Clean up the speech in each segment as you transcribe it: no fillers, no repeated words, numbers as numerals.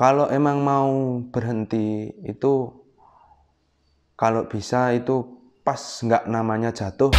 Kalau emang mau berhenti itu, kalau bisa itu pas nggak namanya jatuh.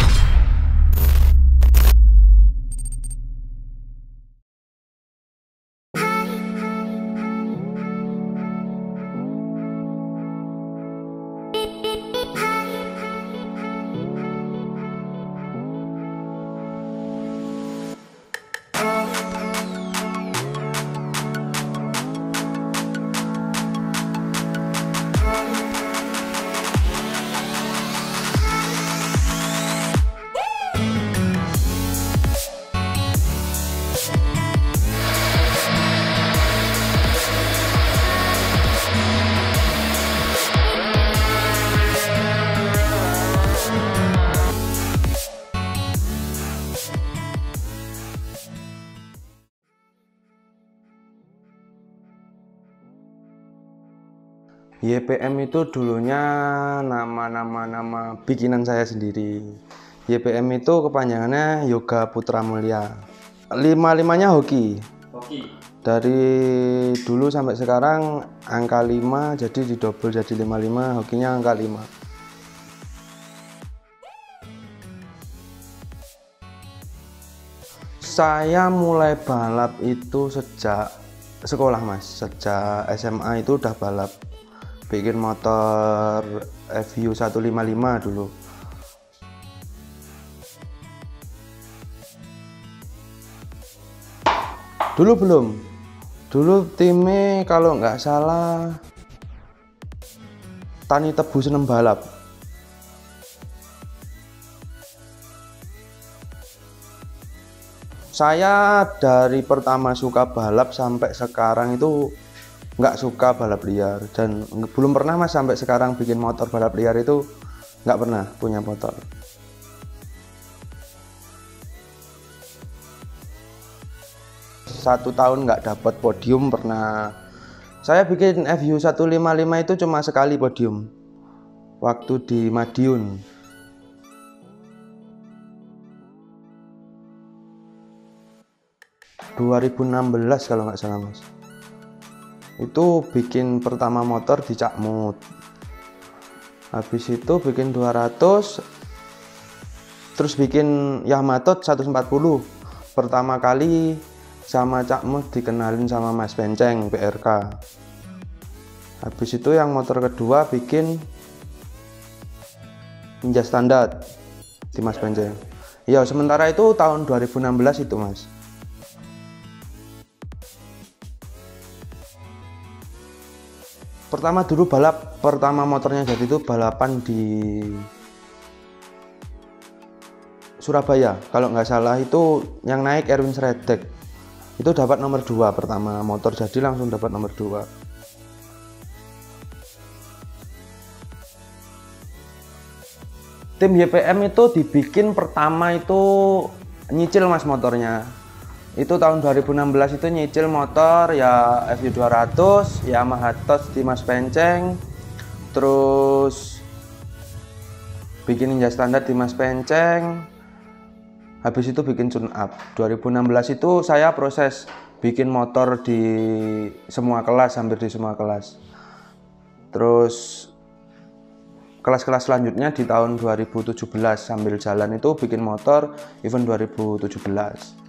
YPM itu dulunya nama bikinan saya sendiri. YPM itu kepanjangannya Yoga Putra Mulia. Lima-limanya hoki. Dari dulu sampai sekarang angka 5 jadi didobel jadi 55, hokinya angka 5. Saya mulai balap itu sejak sekolah, Mas. Sejak SMA itu udah balap. Bikin motor FU 155 dulu. Dulu belum. Dulu timnya kalau nggak salah Tani Tebu Seneng Balap. Saya dari pertama suka balap sampai sekarang itu nggak suka balap liar, dan belum pernah, Mas, sampai sekarang bikin motor balap liar itu nggak pernah punya motor. Satu tahun nggak dapat podium pernah. Saya bikin FU 155 itu cuma sekali podium waktu di Madiun. ...2016 kalau nggak salah, Mas. Itu bikin pertama motor di Cakmut. Habis itu bikin 200, terus bikin Yamaha 140. Pertama kali sama Cakmut dikenalin sama Mas Benceng PRK. Habis itu yang motor kedua bikin Ninja Standar di Mas Benceng. Ya, sementara itu tahun 2016 itu, Mas. Pertama dulu balap, pertama motornya jadi itu balapan di Surabaya. Kalau nggak salah itu yang naik Erwin Sredek. Itu dapat nomor 2 pertama motor jadi langsung dapat nomor 2. Tim YPM itu dibikin pertama itu nyicil, Mas, motornya. Itu tahun 2016 itu nyicil motor ya FU 200, Yamaha TOS di Mas Penceng, terus bikin Ninja Standar di Mas Penceng. Habis itu bikin tune up. 2016 itu saya proses bikin motor di semua kelas, hampir di semua kelas. Terus kelas-kelas selanjutnya di tahun 2017 sambil jalan itu bikin motor event 2017.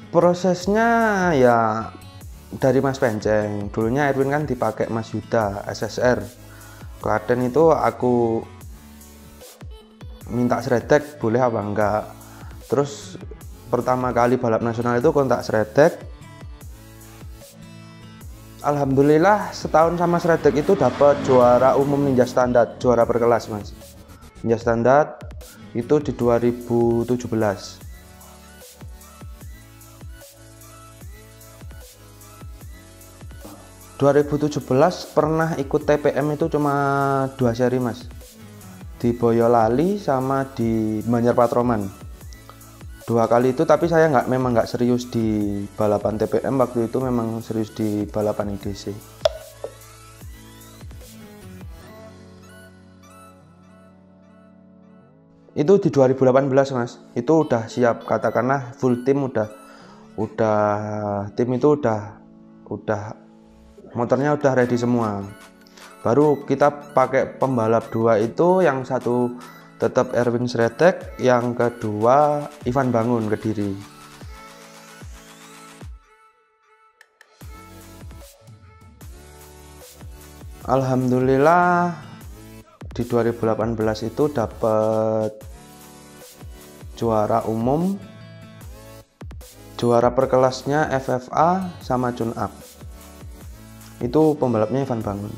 Prosesnya ya dari Mas Penceng. Dulunya Erwin kan dipakai Mas Yuda SSR Klaten. Itu aku minta Sredek boleh apa enggak. Terus pertama kali balap nasional itu kontak Sredek. Alhamdulillah setahun sama Sredek itu dapat juara umum Ninja Standar, juara per kelas, Mas. Ninja Standar itu di 2017. 2017 pernah ikut TPM itu cuma 2 seri, Mas. Di Boyolali sama di Banjar Patroman. 2 kali itu, tapi saya memang nggak serius di balapan TPM waktu itu, memang serius di balapan IDC. Itu di 2018 Mas, itu udah siap, katakanlah full tim udah tim itu udah motornya udah ready semua. Baru kita pakai pembalap dua itu, yang satu tetap Erwin Sredek, yang kedua Ivan Bangun Kediri. Alhamdulillah di 2018 itu dapat juara umum, juara per kelasnya FFA sama tune up. Itu pembalapnya Ivan Bangun.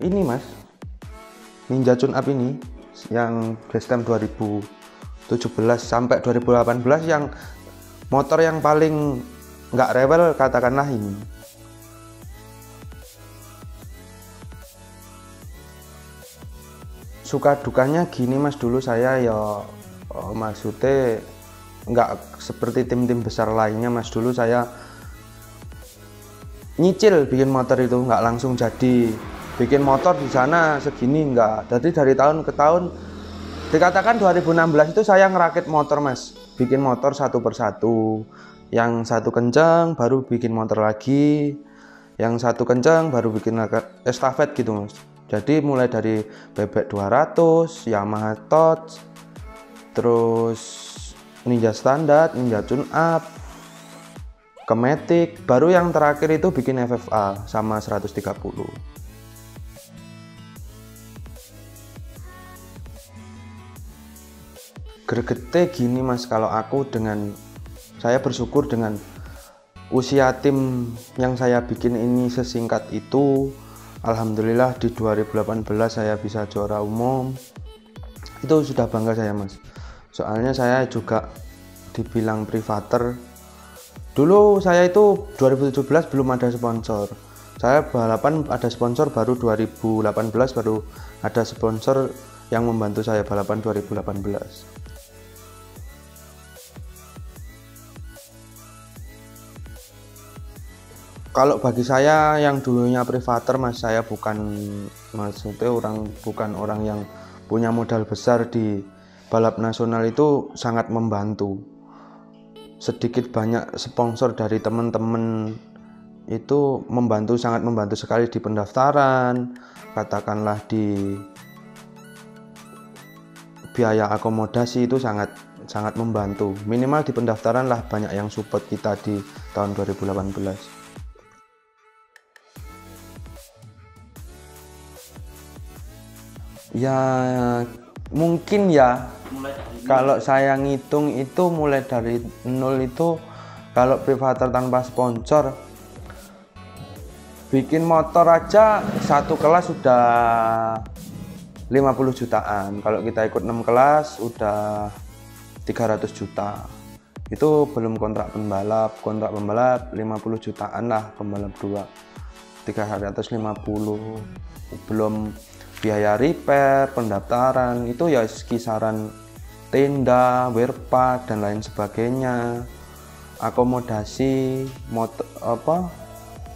Ini Mas, Ninja tune up ini yang base time 2017 sampai 2018, yang motor yang paling nggak rewel katakanlah ini. Suka dukanya gini Mas, dulu saya ya maksudnya nggak seperti tim-tim besar lainnya Mas. Dulu saya nyicil bikin motor itu, nggak langsung jadi bikin motor di sana segini, nggak. Jadi dari tahun ke tahun, dikatakan 2016 itu saya ngerakit motor Mas, bikin motor satu persatu. Yang satu kencang baru bikin motor lagi, yang satu kencang baru bikin estafet gitu Mas. Jadi mulai dari bebek 200, Yamaha Touch, terus Ninja standar, Ninja tune up, ke Matic, baru yang terakhir itu bikin FFA sama 130. Gregete gini Mas, kalau aku saya bersyukur dengan usia tim yang saya bikin ini sesingkat itu. Alhamdulillah di 2018 saya bisa juara umum, itu sudah bangga saya Mas. Soalnya saya juga dibilang privater. Dulu saya itu 2017 belum ada sponsor, saya balapan ada sponsor baru 2018, baru ada sponsor yang membantu saya balapan 2018. Kalau bagi saya yang dulunya privater Mas, saya maksudnya bukan orang yang punya modal besar di balap nasional, itu sangat membantu. Sedikit banyak sponsor dari teman-teman itu sangat membantu sekali di pendaftaran, katakanlah di biaya akomodasi, itu sangat membantu. Minimal di pendaftaran lah banyak yang support kita di tahun 2018. Ya mungkin ya, kalau saya ngitung itu mulai dari nol itu, kalau privater tanpa sponsor, bikin motor aja satu kelas sudah 50 jutaan. Kalau kita ikut 6 kelas udah 300 juta. Itu belum kontrak pembalap 50 jutaan lah, pembalap 2 350, belum biaya repair, pendaftaran, itu ya kisaran tenda, wear pad dan lain sebagainya, akomodasi,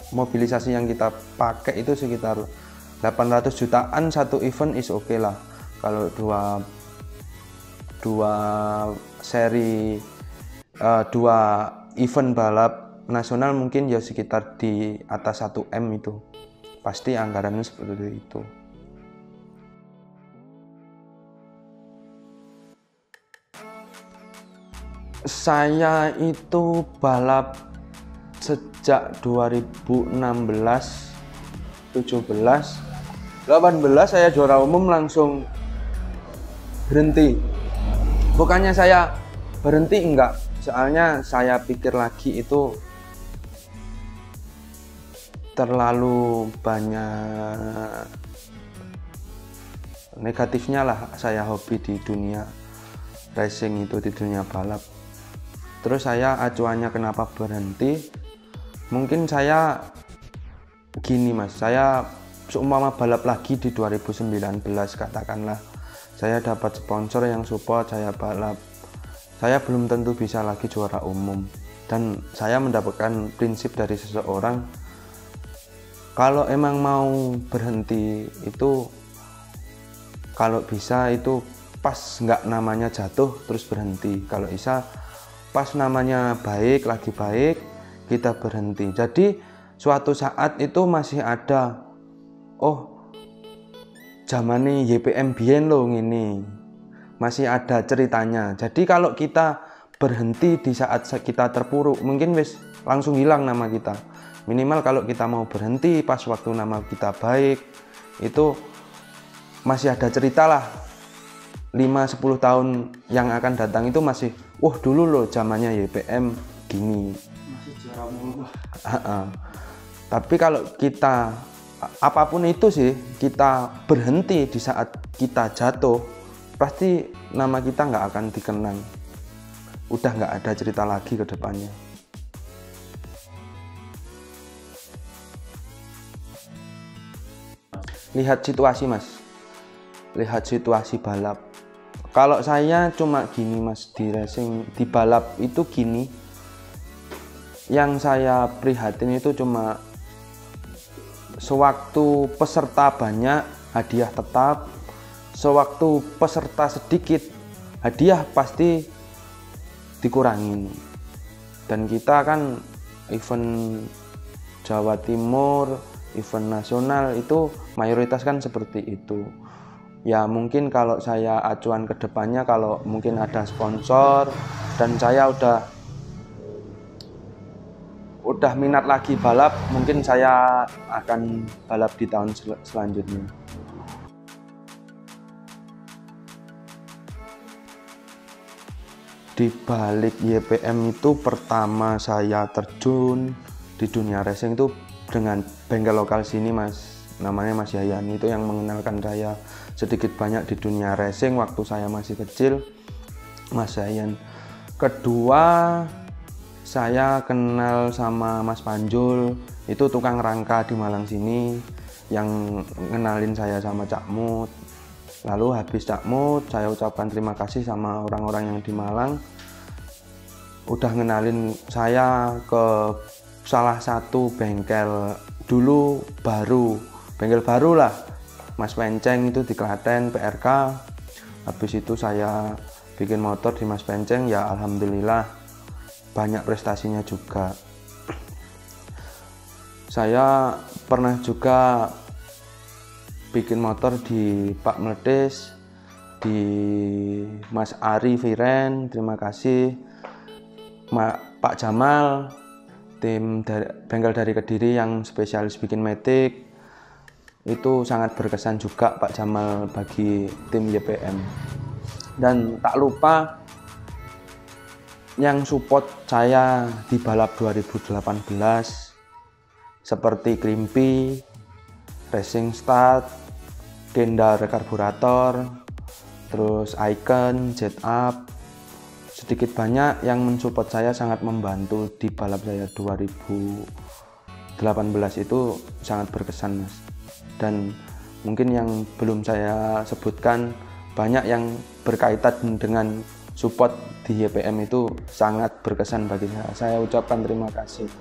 mobilisasi yang kita pakai itu sekitar 800 jutaan satu event is oke lah. Kalau dua event balap nasional mungkin ya sekitar di atas 1 M, itu pasti anggarannya seperti itu. Saya itu balap sejak 2016, 17, 18 saya juara umum langsung berhenti. Bukannya saya berhenti, enggak, soalnya saya pikir lagi itu terlalu banyak negatifnya lah saya hobi di dunia racing itu, di dunia balap. Terus saya acuannya kenapa berhenti, mungkin saya gini Mas, saya seumpama balap lagi di 2019 katakanlah, saya dapat sponsor yang support saya balap, saya belum tentu bisa lagi juara umum. Dan saya mendapatkan prinsip dari seseorang, Kalau emang mau berhenti itu, kalau bisa itu pas nggak namanya jatuh terus berhenti. Kalau bisa pas namanya baik, lagi baik, kita berhenti. Jadi suatu saat itu masih ada, oh zamane YPM biyen loh ini, masih ada ceritanya. Jadi kalau kita berhenti di saat kita terpuruk, mungkin wis langsung hilang nama kita. Minimal kalau kita mau berhenti pas waktu nama kita baik, itu masih ada cerita lah. 5-10 tahun yang akan datang itu masih, wah dulu loh zamannya YPM gini. Masih jarang mulu. Tapi kalau kita, apapun itu sih, kita berhenti di saat kita jatuh, pasti nama kita nggak akan dikenang. Udah nggak ada cerita lagi ke depannya. Lihat situasi mas, lihat situasi balap. Kalau saya cuma gini mas, di racing, di balap itu gini, yang saya prihatin itu cuma sewaktu peserta banyak, hadiah tetap. Sewaktu peserta sedikit, hadiah pasti dikurangin. Dan kita kan event Jawa Timur, event nasional itu mayoritas kan seperti itu. Ya mungkin kalau saya acuan ke depannya, kalau mungkin ada sponsor dan saya udah minat lagi balap, mungkin saya akan balap di tahun selanjutnya. Di balik YPM itu pertama saya terjun di dunia racing itu dengan bengkel lokal sini mas, namanya Mas Yayan, itu yang mengenalkan saya sedikit banyak di dunia racing waktu saya masih kecil, Mas Yayan. Kedua, saya kenal sama Mas Panjul, itu tukang rangka di Malang sini, yang ngenalin saya sama Cak Mut. Lalu habis Cak Mut, saya ucapkan terima kasih sama orang-orang yang di Malang, udah ngenalin saya ke salah satu bengkel dulu baru, bengkel baru lah, Mas Penceng itu di Klaten, PRK. Habis itu saya bikin motor di Mas Penceng, ya alhamdulillah banyak prestasinya juga. Saya pernah juga bikin motor di Pak Meledes, di Mas Ari Viren, terima kasih. Pak Jamal, tim dari bengkel dari Kediri yang spesialis bikin matic, itu sangat berkesan juga Pak Jamal bagi tim YPM. Dan tak lupa yang support saya di balap 2018 seperti Krimpi, Racing Start, Kendal Rekarburator, terus Icon, Jet Up, sedikit banyak yang mensupport saya, sangat membantu di balap saya 2018 itu sangat berkesan mas. Dan mungkin yang belum saya sebutkan, banyak yang berkaitan dengan support di YPM itu sangat berkesan bagi saya. Saya ucapkan terima kasih.